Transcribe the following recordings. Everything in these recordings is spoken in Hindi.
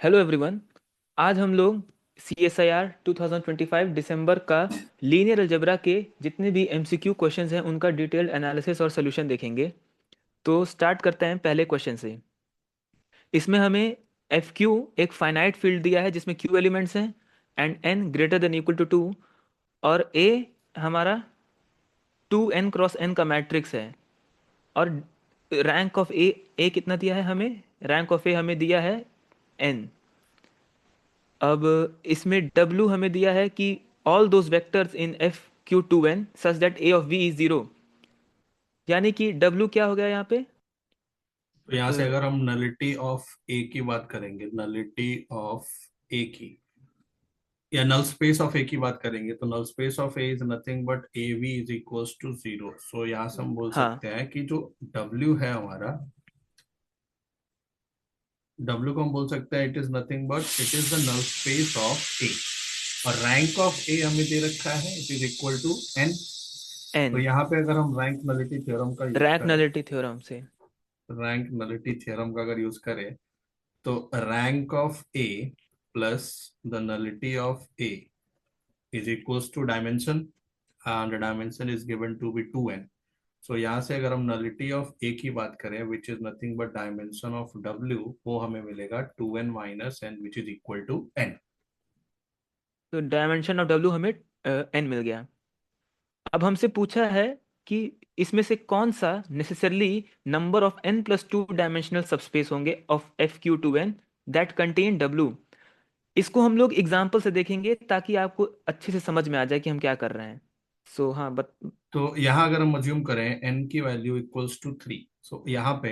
Hello everyone. आज हम लोग सी एस आई आर 2025 दिसंबर का लीनियर अलजेब्रा के जितने भी एमसीक्यू क्वेश्चंस हैं उनका डिटेल्ड एनालिसिस और सोल्यूशन देखेंगे। तो स्टार्ट करते हैं पहले क्वेश्चन से। इसमें हमें एफ क्यू एक फाइनाइट फील्ड दिया है जिसमें क्यू एलिमेंट्स हैं and N greater than equal to 2, और ए हमारा 2n×n का मैट्रिक्स है। और रैंक ऑफ ए ए कितना दिया है हमें? रैंक ऑफ ए हमें दिया है n। अब इसमें W हमें दिया है कि all those vectors in F Q to N such that A of V is zero. यानी कि W क्या हो गया यहाँ पे? तो यहाँ अ, से अगर हम नलिटी ऑफ ए की बात करेंगे, नलिटी ऑफ ए की या नल स्पेस ऑफ ए की बात करेंगे, तो null space of A is nothing but A V is equals to zero. So यहाँ से हम बोल हाँ। सकते हैं कि जो डब्ल्यू है हमारा, डब्ल्यू को हम बोल सकते हैं it is nothing but it is the null space of A. और रैंक ऑफ ए हमें दे रखा है, it is equal to N. तो एन यहाँ पे अगर हम रैंक नलिटी थ्योरम का यूज रैंक करें, नलिटी थ्योरम से। रैंक नलिटी थ्योरम का अगर यूज करें, तो rank of A plus the nullity of A is equals to dimension, and the dimension is given to be 2n. So यहाँ से अगर हम नलिटी ऑफ ए की बात करें which is nothing but dimension of w, वो हमें मिलेगा 2n minus n which is equal to n. तो डायमेंशन ऑफ W हमें n मिल गया। अब हमसे पूछा है कि इसमें से कौन सा necessarily number of n plus two dimensional subspace होंगे of F Q to N that contain W। इसको हम लोग एग्जाम्पल से देखेंगे ताकि आपको अच्छे से समझ में आ जाए कि हम क्या कर रहे हैं। सो हाँ तो यहाँ अगर हम अज्यूम करें n की वैल्यू इक्वल्स टू 3, सो यहाँ पे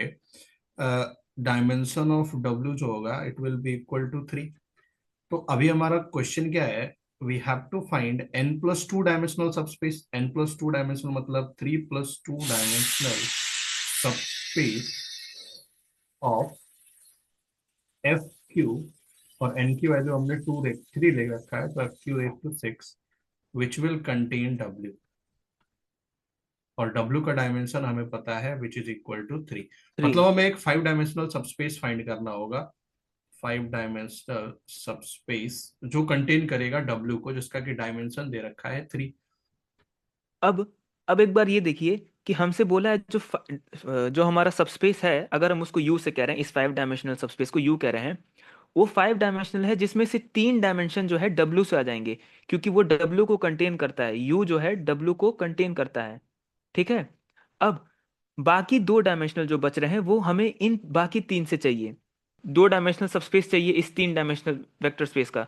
डायमेंशन ऑफ w जो होगा it will be equal to 3। तो अभी हमारा क्वेश्चन क्या है, we have to find n plus two dimensional subspace. n plus two dimensional मतलब 3 plus two dimensional subspace of F Q. और एन की वैल्यू हमने 3 ले रखा है, तो F Q raise to 6 which will contain W. और डब्ल्यू का डायमेंशन हमें पता है विच इज इक्वल टू 3। 3। मतलब हमें एक 5 डायमेंशनल सबस्पेस फाइंड करना होगा, 5 डायमेंशनल सबस्पेस जो कंटेन करेगा डब्ल्यू को, जिसका कि डायमेंशन दे रखा है 3। अब अब एक बार ये देखिए कि हमसे बोला है जो हमारा सबस्पेस है, अगर हम उसको यू से कह रहे हैं, इस 5 डायमेंशनल सबस्पेस को यू कह रहे हैं, वो 5 डायमेंशनल है जिसमें से 3 डायमेंशन जो है डब्ल्यू से आ जाएंगे, क्योंकि वो डब्ल्यू को कंटेन करता है। यू जो है डब्ल्यू को कंटेन करता है। ठीक है। अब बाकी 2 डायमेंशनल जो बच रहे हैं वो हमें इन बाकी 3 से चाहिए। 2 डायमेंशनल सबस्पेस चाहिए इस 3 डायमेंशनल वेक्टर स्पेस का।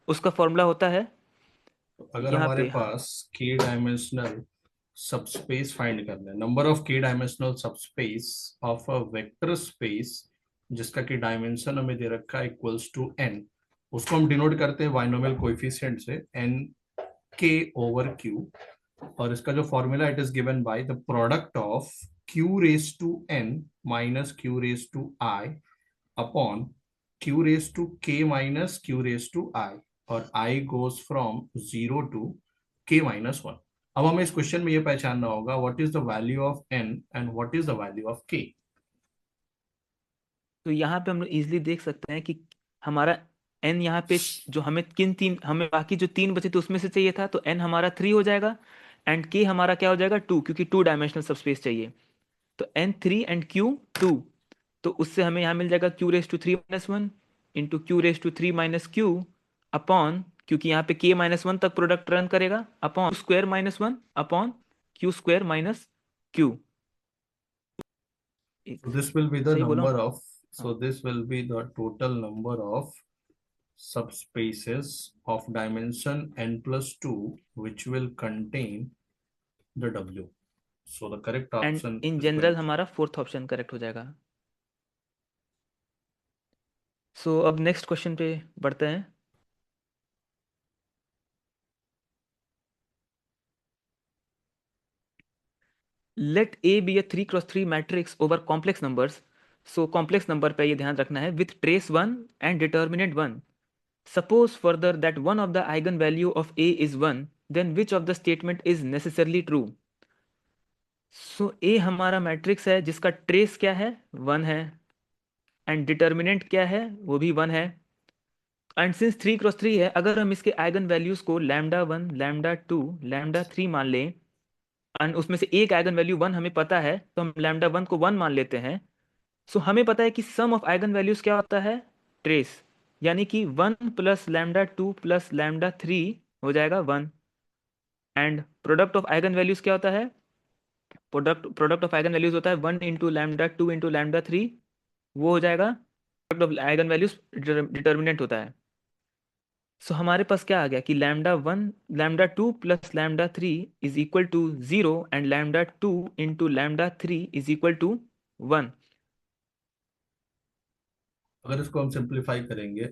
उसका फॉर्मूला होता है तो अगर यहाँ हमारे पे। पास k डायमेंशनल सबस्पेस फाइंड करना है, number of k dimensional subspace of a vector space जिसका कि डायमेंशन हमें दे रखा है इक्वल्स टू n, उसको हम डिनोट करते हैं बाइनोमियल कोएफिशिएंट से n k ओवर q। और इसका जो formula it is given by the product of q raise to n minus q raise to i upon q raise to k minus q raise to i। और i goes from 0 to k minus 1। अब हमें इस क्वेश्चन में ये पहचानना होगा what is the value of n and what is the value of k। तो यहाँ पे हम लोग इजिली देख सकते हैं कि हमारा एन यहाँ पे जो हमें किन तीन, हमें बाकी जो 3 बचे थे उसमें से चाहिए था, तो एन हमारा 3 हो जाएगा एंड के हमारा क्या हो जाएगा 2, क्योंकि 2 डायमेंशनल सबस्पेस चाहिए। तो एन 3 एंड क्यू 2। तो उससे हमें यहाँ मिल जाएगा Q raise to 3 - 1 into Q raise to 3 - Q upon, क्योंकि यहाँ पे के -1 तक प्रोडक्ट रन करेगा, upon square -1 upon Q square minus Q. So this will be the सही बोला हूँ? number of, so हाँ। this will be the total number of subspaces of dimension n plus 2 which will contain the w. So the correct and option in is going general to, हमारा फोर्थ ऑप्शन करेक्ट हो जाएगा। सो अब नेक्स्ट क्वेश्चन पे बढ़ते हैं। Let A be a 3 × 3 matrix over complex numbers. So complex number पे ये ध्यान रखना है, with trace 1 and determinant 1। Suppose further that one of the eigen value of A is 1, then which of the statement is necessarily true. सो ए हमारा मैट्रिक्स है जिसका ट्रेस क्या है 1 है, एंड डिटर्मिनेंट क्या है वो भी 1 है। एंड सिंस 3 क्रॉस 3 है, अगर हम इसके आइगन वैल्यूज को λ1 λ2 λ3 मान लें, एंड उसमें से एक आइगन वैल्यू 1 हमें पता है, तो हम λ1 को 1 मान लेते हैं। सो हमें पता है कि सम ऑफ आइगन वैल्यूज क्या होता है, ट्रेस। यानी कि 1 + λ2 + λ3 हो जाएगा 1। And product of eigen values क्या होता है, प्रोडक्ट ऑफ आइगन वैल्यूज होता है 1 × λ2 × λ3, वो हो जाएगा product of eigen values, determinant होता है। सो हमारे पास क्या आ गया कि λ2 + λ3 = 0 एंड λ2 × λ3 = 1। अगर इसको हम सिंप्लीफाई करेंगे,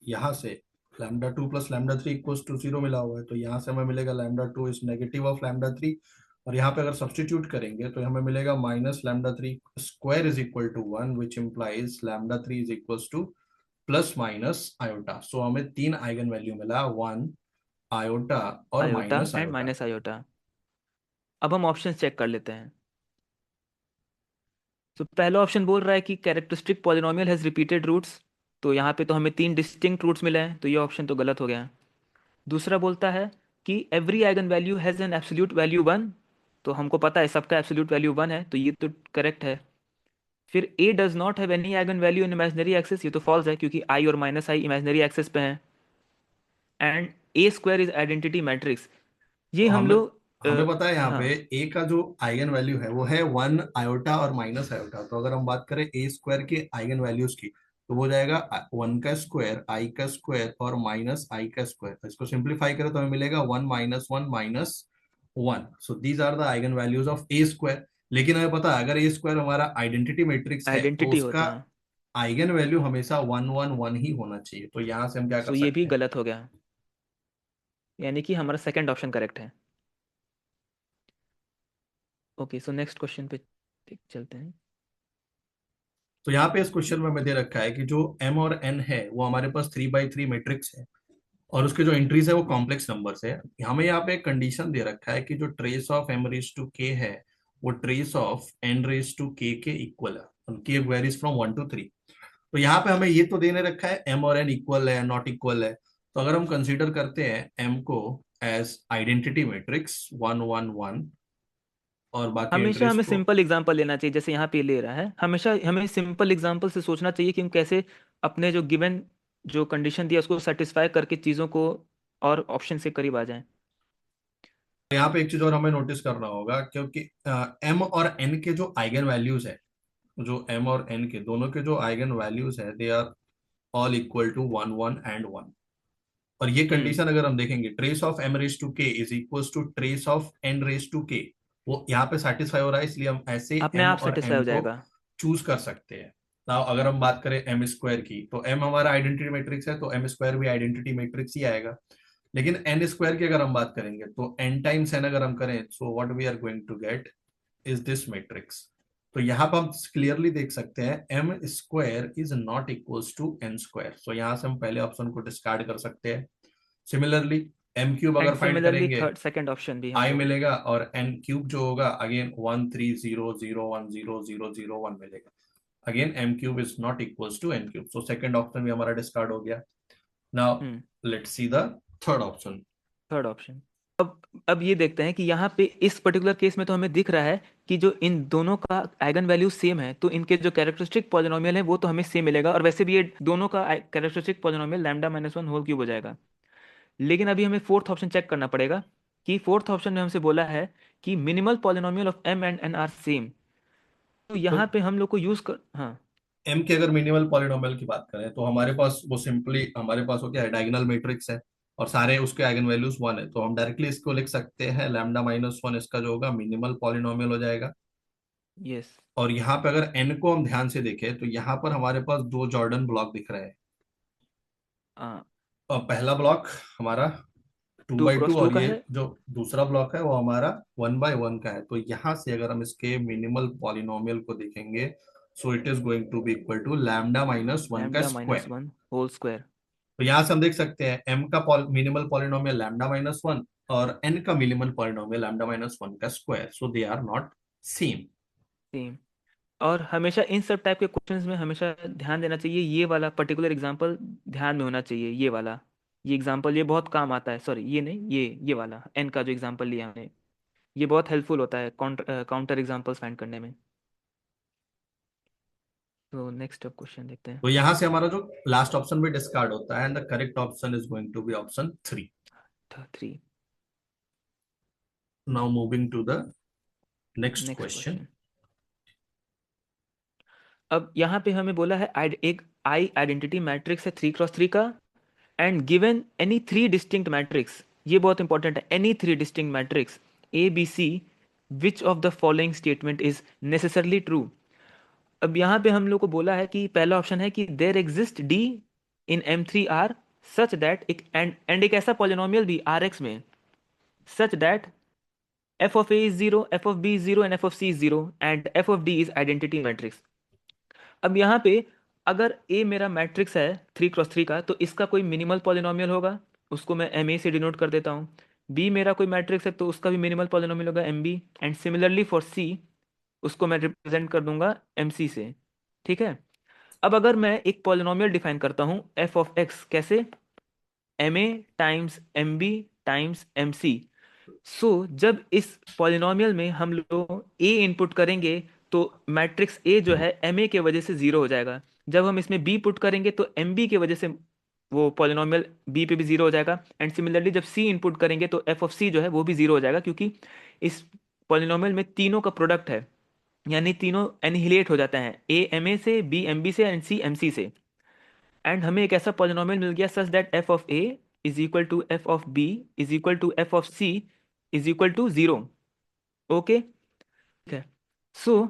यहाँ से λ2 + λ3 = 0 मिला हुआ है, तो यहाँ से हमें मिलेगा λ2 इज नेगेटिव ऑफ λ3। और यहाँ पे अगर सब्सटीट्यूट करेंगे तो हमें मिलेगा -λ3² = 1, which implies λ3 = plus minus iota. So हमें तीन आइगन वैल्यू मिला, 1, आयोटा और iota minus and iota. Minus iota. अब हम ऑप्शन चेक कर लेते हैं। तो पहला ऑप्शन बोल रहा है कि characteristic polynomial has repeated roots. तो यहाँ पे तो हमें 3 डिस्टिंक्ट रूट्स मिले हैं, तो ये ऑप्शन तो गलत हो गया। दूसरा बोलता है कि every eigen value has an absolute value 1। तो हमको पता है सबका एब्सोल्यूट वैल्यू 1 है, तो ये तो करेक्ट है। फिर A does not have any eigen value in imaginary axes, ये तो फॉल्स है क्योंकि आई और माइनस आई इमेजिनरी एक्सेस पे हैं। And A square is identity matrix, ये तो हम हमें लोग हमें पता है यहाँ पे हाँ। ए का जो आइगन वैल्यू है वो है 1, आयोटा और माइनस आयोटा। तो अगर हम बात करें ए स्क्वायर के आइगन वैल्यूज की, तो वो जाएगा 1 का स्क्वायर, आई का स्क्वायर और माइनस आई का स्क्वायर। तो इसको सिंप्लीफाई करें तो हमें मिलेगा 1 - 1 - 1। So these are the eigen values of A square. लेकिन हमें पता है अगर ए स्क्वायर हमारा आइडेंटिटी मैट्रिक्स है तो आइडेंटिटी उसका होता है, आइगन वैल्यू हमेशा 1 1 1 ही होना चाहिए। तो यहाँ से हम क्या कर सो ये भी सकते हैं? गलत हो गया। यानी कि हमारा सेकंड ऑप्शन करेक्ट है। ओके, सो नेक्स्ट क्वेश्चन पे चलते हैं। तो यहाँ पे इस क्वेश्चन में हमें दे रखा है कि जो एम और एन है वो हमारे पास 3 by 3 मैट्रिक्स है, और उसके जो एंट्रीज है वो कॉम्प्लेक्स नंबर्स है। हमें यहाँ पे एक कंडीशन दे रखा है कि जो trace of M raise to K है वो trace of N raise to K equal है। K varies from 1 to 3। तो यहाँ पे हमें ये तो देने रखा है एम और एन इक्वल है, नॉट इक्वल है। तो अगर हम कंसीडर करते हैं एम को एज आइडेंटिटी मैट्रिक्स 1 1 1, और बाकी हमेशा एंट्रीज हमें को। सिंपल एग्जांपल लेना चाहिए, जैसे यहाँ पे ले रहा है। हमेशा हमें सिंपल एग्जांपल से सोचना चाहिए कि हम कैसे अपने जो गिवन जो कंडीशन दिया उसको सेटिस्फाई करके चीज़ों को और ऑप्शन से करीब आ जाएं। यहाँ पे एक चीज और हमें नोटिस करना होगा, क्योंकि एम और एन के जो आइगन वैल्यूज है, जो एम और एन के दोनों के जो आइगन वैल्यूज है they are all equal to 1 1 and 1। और ये हम्म। कंडीशन अगर हम देखेंगे, trace of M raise to K is equal to trace of N raise to K, वो यहाँ पे सेटिस्फाई हो रहा है, इसलिए हम ऐसे अपने एम आप और सेटिस्फाई एन हो को जाएगा। चूज कर सकते हैं। नाउ अगर हम बात करें एम स्क्वायर की, तो एम हमारा आइडेंटिटी मैट्रिक्स है, तो एम स्क्वायर भी आइडेंटिटी मैट्रिक्स ही आएगा। लेकिन एन स्क्वायर की अगर हम बात करेंगे तो एन टाइम्स एन अगर हम करें, so what we are going to get is this matrix. तो यहाँ पर हम क्लियरली देख सकते हैं M square is not equals to N square. So यहाँ से हम पहले ऑप्शन को डिस्कार्ड कर सकते हैं। सिमिलरली एम क्यूब एंड अगर फाइंड सिमिलरली करेंगे, थर्ड सेकंड ऑप्शन भी आई हमको। मिलेगा, और एन क्यूब जो होगा अगेन 1 3 0 0 1 0 0 0 1 मिलेगा। Again M cube is not equals to N cube. So second option भी हमारा डिस्कार्ड हो गया। Now hmm. Let's see the third option. Third option. अब ये देखते हैं कि यहाँ पे इस पर्टिकुलर केस में तो हमें दिख रहा है कि जो इन दोनों का आइगन वैल्यू सेम है, तो इनके जो कैरेक्टरिस्टिक पॉलिनोमियल है वो तो हमें सेम मिलेगा, और वैसे भी ये दोनों का कैरेक्टरिस्टिक पॉलिनोमियल λ - 1 होल क्यूब हो जाएगा। लेकिन अभी हमें फोर्थ ऑप्शन चेक करना पड़ेगा, कि फोर्थ ऑप्शन में हमसे बोला है कि minimal polynomial of M and N are same. तो तो यहाँ पे हम लोग को यूज कर, हाँ। एम के अगर मिनिमल पॉलिनोमियल की बात करें तो हमारे पास वो सिंपली हमारे पास वो क्या है, डायगोनल मैट्रिक्स है, और सारे उसके आइगन वैल्यूज 1 है। तो हम डायरेक्टली इसको लिख सकते हैं λ - 1 इसका जो होगा मिनिमल पॉलिनोमियल हो जाएगा। यस। और यहाँ पे अगर एन को हम ध्यान से देखें तो यहाँ पर हमारे पास दो जॉर्डन ब्लॉक दिख रहे हैं। हाँ। और पहला ब्लॉक हमारा two two by two cross two और का ये है। जो दूसरा ब्लॉक है वो हमारा 1 by 1 का है। तो यहाँ से अगर हम इसके मिनिमल पॉलिनोमियल को देखेंगे, so it is going to be equal to λ - 1 का स्क्वायर। λ - 1 whole square. तो यहाँ से हम देख सकते हैं एम का मिनिमल पॉलिनोमियल λ - 1 और एन का मिनिमल पॉलिनोमियल λ - 1 का square, so they are not same. Same. और हमेशा इन सब टाइप के क्वेश्चंस में हमेशा ध्यान देना चाहिए, ये वाला पर्टिकुलर एग्जांपल ध्यान में होना चाहिए, ये वाला, ये एग्जांपल ये बहुत काम आता है, सॉरी ये नहीं, ये वाला एन का जो एग्जांपल लिया हमने, ये बहुत हेल्पफुल होता है काउंटर एग्जांपल्स फाइंड करने में। तो नेक्स्ट अब क्वेश्चन देखते हैं। तो यहां से हमारा जो लास्ट ऑप्शन भी डिस्कार्ड होता है, and the correct option is going to be option 3। 3। Now moving to the next next question. Question. अब यहाँ पे हमें बोला है एक आई आइडेंटिटी मैट्रिक्स है 3x3 का, and given any three distinct matrix, ये बहुत इंपॉर्टेंट है, any three distinct matrix A B C, which of the following statement is necessarily true. अब यहाँ पे हम लोग को बोला है कि पहला ऑप्शन है कि there exist D in M3R such that, एक एंड एक ऐसा पॉलिनोमियल भी RX में सच that f of a is 0, f of b is 0 and f of c is 0 and f of d is identity matrix। अब यहाँ पे अगर a मेरा मैट्रिक्स है 3x3 का, तो इसका कोई मिनिमल पॉलिनोमियल होगा, उसको मैं ma से डिनोट कर देता हूँ। b मेरा कोई मैट्रिक्स है तो उसका भी मिनिमल पॉलिनोमियल होगा mb, and similarly for c उसको मैं रिप्रेजेंट कर दूंगा mc से। ठीक है। अब अगर मैं एक पॉलिनोमियल डिफाइन करता हूँ f ऑफ x, कैसे, ma times mb times mc। सो जब इस पॉलिनोमियल में हम लोग a इनपुट करेंगे तो मैट्रिक्स a जो है ma के वजह से जीरो हो जाएगा। जब हम इसमें b पुट करेंगे तो mb के वजह से वो पॉलिनोमियल b पे भी जीरो हो जाएगा, एंड सिमिलरली जब c इनपुट करेंगे तो f ऑफ c जो है वो भी जीरो हो जाएगा, क्योंकि इस पॉलिनोमियल में तीनों का प्रोडक्ट है, यानी तीनों एनिहिलेट हो जाते हैं, a ma से, b mb से एंड c mc से। एंड हमें एक ऐसा पॉलिनोमियल मिल गया such that f of a is equal to f of b is equal to f of c is equal to zero. Okay, ठीक है। सो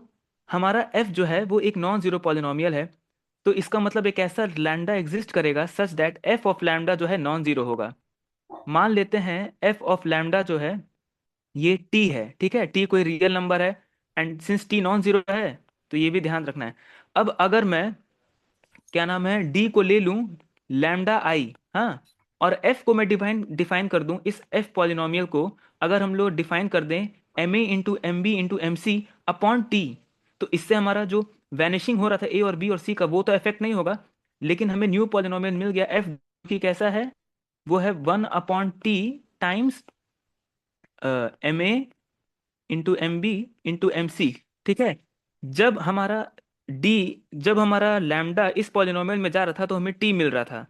हमारा f जो है वो एक नॉन जीरो पॉलिनोमियल है, तो इसका मतलब एक ऐसा लैम्डा एग्जिस्ट करेगा सच दैट f ऑफ लैम्डा जो है नॉन जीरो होगा। मान लेते हैं f ऑफ लैम्डा जो है ये t है, ठीक है, t कोई रियल नंबर है, and since t non zero है तो ये भी ध्यान रखना है। अब अगर मैं, क्या नाम है, डी को ले लूं लैम्डा आई, हाँ, और एफ को मैं डिफाइन डिफाइन कर दूं, इस एफ पॉलिनोमियल को अगर हम लोग डिफाइन कर दें M A into M B into M C upon T, तो इससे हमारा जो वैनिशिंग हो रहा था ए और बी और सी का वो तो इफेक्ट नहीं होगा, लेकिन हमें न्यू पॉलिनोमियल मिल गया एफ की कैसा है, वो है 1/t times M A into M B into M C. ठीक है। जब हमारा डी जब हमारा लैम्डा इस पॉलिनोमियल में जा रहा था तो हमें टी मिल रहा था,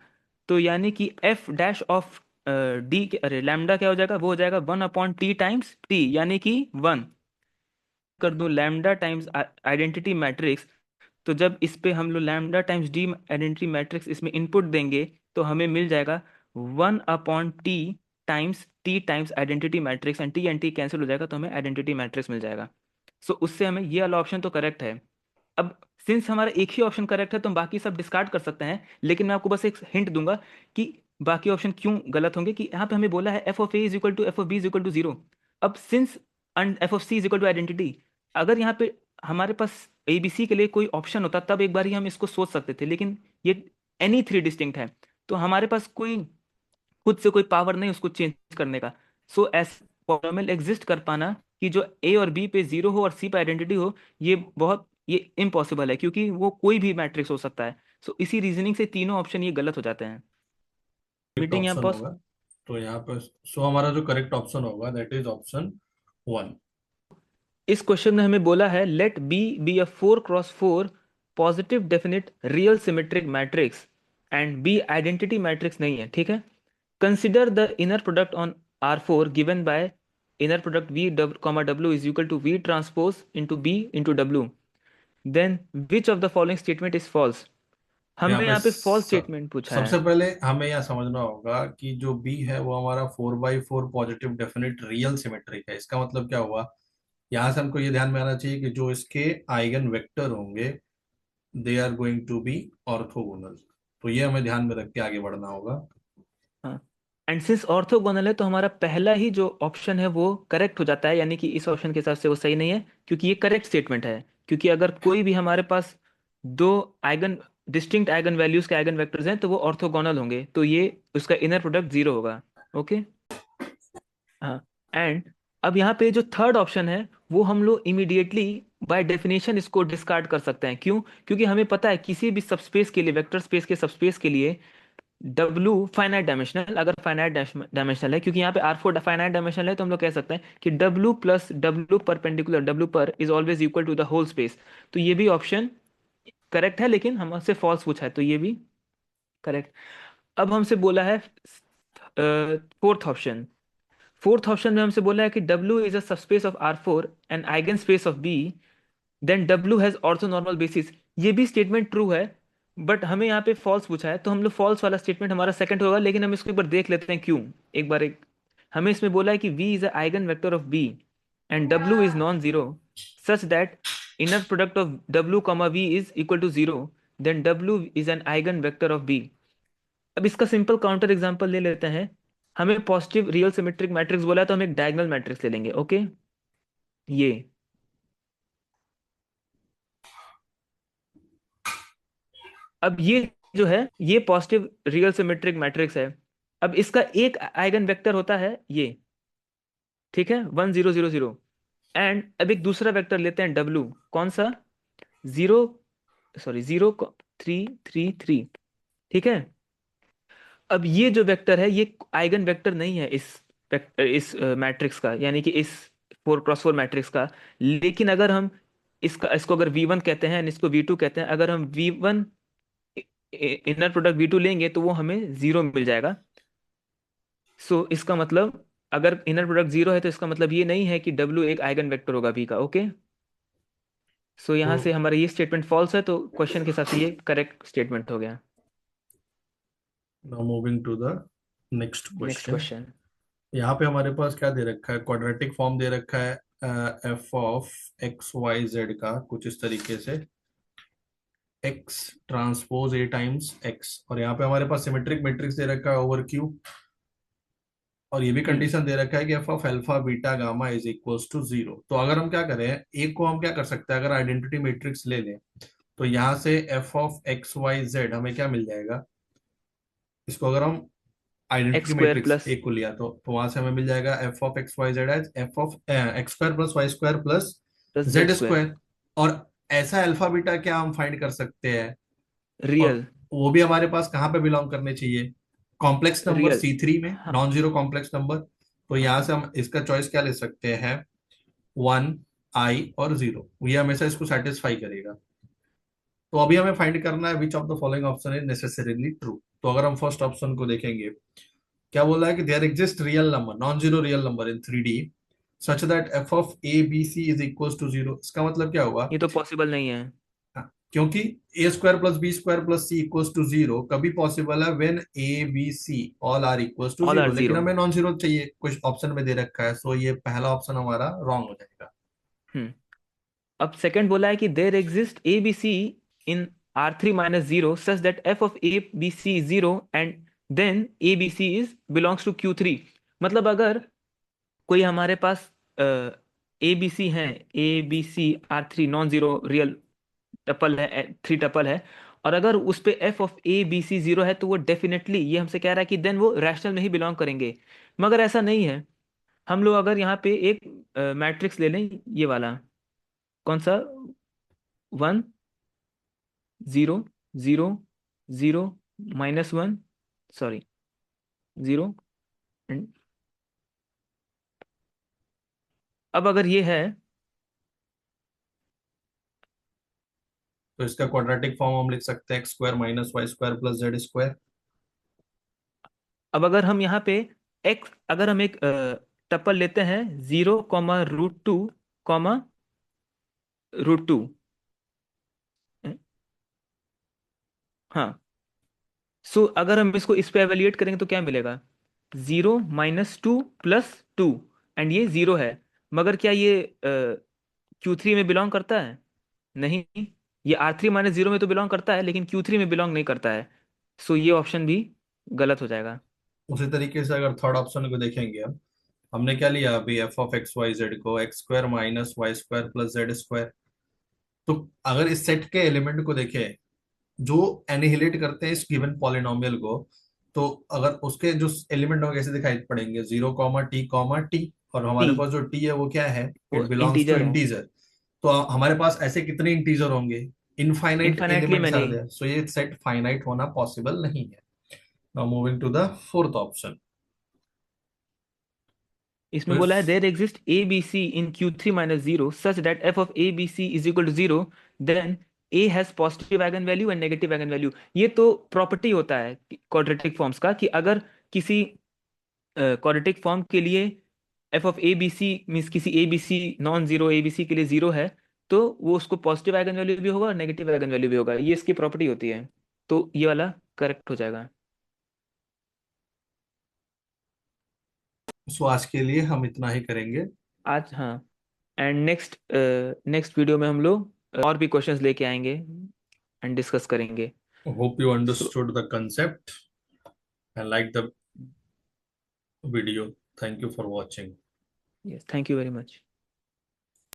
तो यानी कि एफ डैश ऑफ डी के, अरे लैम्डा क्या हो जाएगा, वो हो जाएगा 1/t टाइम्स टी, यानी कि 1 कर दूं लैम्डा टाइम्स आइडेंटिटी मैट्रिक्स। तो जब इस पे हम लोग lambda times D identity matrix इसमें इनपुट देंगे तो हमें मिल जाएगा 1/t times T times identity matrix, and T cancel हो जाएगा तो हमें आइडेंटिटी मैट्रिक्स मिल जाएगा। सो उससे हमें ये वाला ऑप्शन तो करेक्ट है। अब सिंस हमारा एक ही ऑप्शन करेक्ट है तो हम बाकी सब डिस्कार्ड कर सकते हैं, लेकिन मैं आपको बस एक हिंट दूंगा कि बाकी ऑप्शन क्यों गलत होंगे, कि यहाँ पे हमें बोला है F of A is equal to F of B is equal to zero. अब since F of C is equal to identity, अगर यहाँ पे हमारे पास एबीसी के लिए कोई ऑप्शन होता तब एक बार ही हम इसको सोच सकते थे, लेकिन ये एनी थ्री डिस्टिंक्ट है, तो हमारे पास कोई खुद से कोई पावर नहीं उसको चेंज करने का। सो ऐसा पॉलिनोमियल एग्जिस्ट कर पाना कि जो ए और बी पे जीरो हो और सी पे आइडेंटिटी हो, ये इम्पॉसिबल है, क्योंकि वो कोई भी मैट्रिक्स हो सकता है। सो इसी रीजनिंग से तीनों ऑप्शन ये गलत हो जाते हैं। करेक्ट मीटिंग यहाँ ऑप्शन पॉज। होगा। तो यहाँ पे सो हमारा जो करेक्ट ऑप्शन होगा दैट इज ऑप्शन 1। इस क्वेश्चन में हमें बोला है let B be a 4x4 positive definite real symmetric matrix and B identity matrix नहीं है, ठीक है। Consider the inner product on R4 given by inner product V W is equal to V transpose into B into W, then which of the following statement is false. यहाँ हमें पे यहाँ पे फॉल्स स्टेटमेंट पूछा सबसे है। पहले हमें यह समझना होगा कि जो बी है वो हमारा 4/4 पॉजिटिव डेफिनेट रियल सिमेट्रिक है। इसका मतलब क्या हुआ, यहाँ से हमको ये ध्यान में आना चाहिए कि जो इसके आइगन वेक्टर होंगे they are going to be orthogonal. तो ये हमें ध्यान में रख के आगे बढ़ना होगा। हाँ, एंड सिंस ऑर्थोगोनल है तो हमारा पहला ही जो ऑप्शन है वो करेक्ट हो जाता है, यानी कि इस ऑप्शन के हिसाब से वो सही नहीं है, क्योंकि ये करेक्ट स्टेटमेंट है। क्योंकि अगर कोई भी हमारे पास दो आइगन डिस्टिंक्ट आइगन वैल्यूज के आइगन वेक्टर्स हैं तो वो ऑर्थोगोनल होंगे, तो ये उसका इनर प्रोडक्ट जीरो होगा। ओके। हाँ, एंड अब यहाँ पे जो थर्ड ऑप्शन है वो हम लोग इमीडिएटली बाय डेफिनेशन इसको डिस्कार्ड कर सकते हैं। क्यों? क्योंकि हमें पता है किसी भी सबस्पेस के लिए, वेक्टर स्पेस के सबस्पेस के लिए, W फाइनाइट डायमेंशनल, अगर फाइनाइट डायमेंशनल है, क्योंकि यहाँ पे R4 फाइनाइट डायमेंशनल है, तो हम लोग कह सकते हैं कि W plus W perpendicular W पर is always equal to the whole space. तो ये भी ऑप्शन करेक्ट है, लेकिन हमसे फॉल्स पूछा है, तो ये भी करेक्ट। अब हमसे बोला है फोर्थ ऑप्शन। फोर्थ ऑप्शन में हमसे बोला है कि W is a subspace of R4 and eigen space of B, then W has orthonormal basis. ये भी स्टेटमेंट ट्रू है, बट हमें यहाँ पे फॉल्स पूछा है, तो हम लोग फॉल्स वाला स्टेटमेंट हमारा सेकंड होगा। लेकिन हम इसको एक बार देख लेते हैं क्यों। एक बार एक हमें इसमें बोला है कि V is a eigen vector of B and W is non zero such that inner product of W comma V is equal to zero, then W is an eigen vector of B। अब इसका सिंपल काउंटर एग्जांपल ले लेते हैं। हमें पॉजिटिव रियल सिमेट्रिक मैट्रिक्स बोला है, तो हम एक डायगोनल मैट्रिक्स ले लेंगे। ओके, ये अब ये जो है ये पॉजिटिव रियल सिमेट्रिक मैट्रिक्स है। अब इसका एक आइगन वेक्टर होता है ये, ठीक है, 1 0 0 0। एंड अब एक दूसरा वेक्टर लेते हैं W, कौन सा? 0 3 3 3। ठीक है। अब ये जो वेक्टर है ये आइगन वेक्टर नहीं है इस मैट्रिक्स का, यानी कि इस 4 क्रॉस 4 मैट्रिक्स का। लेकिन अगर हम इसको अगर V1 कहते हैं and इसको V2 कहते हैं, अगर हम V1 इनर प्रोडक्ट V2 लेंगे तो वो हमें जीरो मिल जाएगा। सो इसका मतलब, अगर इनर प्रोडक्ट जीरो है तो इसका मतलब ये नहीं है कि W एक आइगन वेक्टर होगा V का। ओके, सो यहाँ से तो हमारा ये स्टेटमेंट फॉल्स है, तो क्वेश्चन के हिसाब से ये करेक्ट स्टेटमेंट हो गया। Now moving to the next next question. Question. यहाँ पे हमारे पास क्या दे रखा है, क्वाड्रेटिक फॉर्म दे रखा है F of X Y Z का कुछ इस तरीके से, X transpose A times X, और यहाँ पे हमारे पास सिमेट्रिक मैट्रिक्स दे रखा है ओवर क्यू, और ये भी हम्म। कंडीशन दे रखा है कि F of alpha beta gamma is equals to zero. तो अगर हम क्या करें, एक को हम क्या कर सकते हैं, अगर आइडेंटिटी मैट्रिक्स ले लें, तो यहाँ से F of X Y Z हमें क्या मिल जाएगा, इसको अगर हम X identity square matrix plus एक को लिया तो वहां से हमें मिल जाएगा F of X Y Z as F of X square plus Y square plus plus Z Z square. Square. और ऐसा अल्फा बीटा क्या हम फाइंड कर सकते हैं, और रियल। वो भी हमारे पास कहाँ पे बिलोंग करने चाहिए, कॉम्प्लेक्स नंबर रियल। C3 में, हाँ। Non zero complex number. तो यहाँ से हम इसका चॉइस क्या ले सकते हैं, 1 I और 0, ये हमेशा इसको सेटिस्फाई करेगा। तो अभी हमें फाइंड करना है विच of the following option is necessarily true. तो अगर हम फर्स्ट ऑप्शन को देखेंगे, क्या बोला है कि there exist real number, non zero real number in 3D such that F of A B C is equal to zero. इसका मतलब क्या हुआ, ये तो पॉसिबल नहीं है। हाँ, क्योंकि A square plus B square plus C equal to zero कभी पॉसिबल है when A B C all are equal to all are zero, लेकिन जीरो। हमें नॉन जीरो चाहिए, कुछ ऑप्शन में दे रखा है, सो ये पहला ऑप्शन हमारा रॉन्ग हो जाएगा। हम्म। अब सेकंड बोला है कि there exist A B C in R3 - 0 such that F of A B C is zero and then A B C is belongs to Q3। मतलब अगर कोई हमारे पास ए बी सी है, A B C R3 non zero real tuple है, 3 टपल है, और अगर उस पे F of A B C zero है, तो वो डेफिनेटली, ये हमसे कह रहा है कि देन वो रैशनल में ही बिलोंग करेंगे। मगर ऐसा नहीं है। हम लोग अगर यहाँ पे एक मैट्रिक्स ले लें, ये वाला, कौन सा? 1 0 0 0 -1, सॉरी, 0 एंड, अब अगर ये है, तो इसका क्वाड्रेटिक फॉर्म हम लिख सकते हैं X square minus Y square plus Z square. अब अगर हम यहाँ पे एक्स, अगर हम एक टपल लेते हैं 0 √2 √2, हाँ, सो अगर हम इसको इस पे एवेल्यूएट करेंगे तो क्या मिलेगा? 0 - 2 + 2, एंड ये जीरो है। मगर क्या ये Q3 में बिलोंग करता है? नहीं। ये R3 - 0 में तो बिलोंग करता है, लेकिन Q3 में बिलोंग नहीं करता है। सो ये ऑप्शन भी गलत हो जाएगा। उसी तरीके से अगर थर्ड ऑप्शन को देखेंगे हम, हमने क्या लिया अभी F of X Y Z को X square minus Y square plus Z square. तो अगर इस सेट के एलिमेंट को देखें जो एनिहिलेट करते हैं इस गिवन पॉलिनोमियल को, तो अगर उसके जो एलिमेंट होंगे कैसे दिखाई पड़ेंगे, 0 T T, और टी, हमारे पास जो टी है वो क्या है, वो इट बिलोंग्स टू इंटीजर है। इंटीजर। तो हमारे पास ऐसे कितने इंटीजर होंगे, infinite infinitely elements many. Are there, so ये सेट फाइनाइट होना पॉसिबल नहीं है। Now moving to the fourth option. तो इसमें इस बोला है there exist A B C in Q three minus zero such that F of A B C is equal to zero, then A has positive eigen value and negative eigen value. ये तो प्रॉपर्टी होता है क्वाड्रेटिक फॉर्म्स का कि अगर किसी क्वाड्रेटिक फॉर्म के लिए F of A B C means किसी A B C non zero A B C के लिए जीरो है, तो वो उसको पॉजिटिव आइगन वैल्यू भी होगा और नेगेटिव आइगन वैल्यू भी होगा। ये इसकी प्रॉपर्टी होती है। तो ये वाला करेक्ट हो जाएगा। सो आज के लिए हम इतना ही करेंगे। आज, हाँ। एंड नेक्स्ट नेक्स्ट वीडियो में हम लोग और भी क्वेश्चंस लेके आएंगे एंड डिस्कस करेंगे। Hope you so understood the concept and like the video. Thank you for watching. Yes, thank you very much.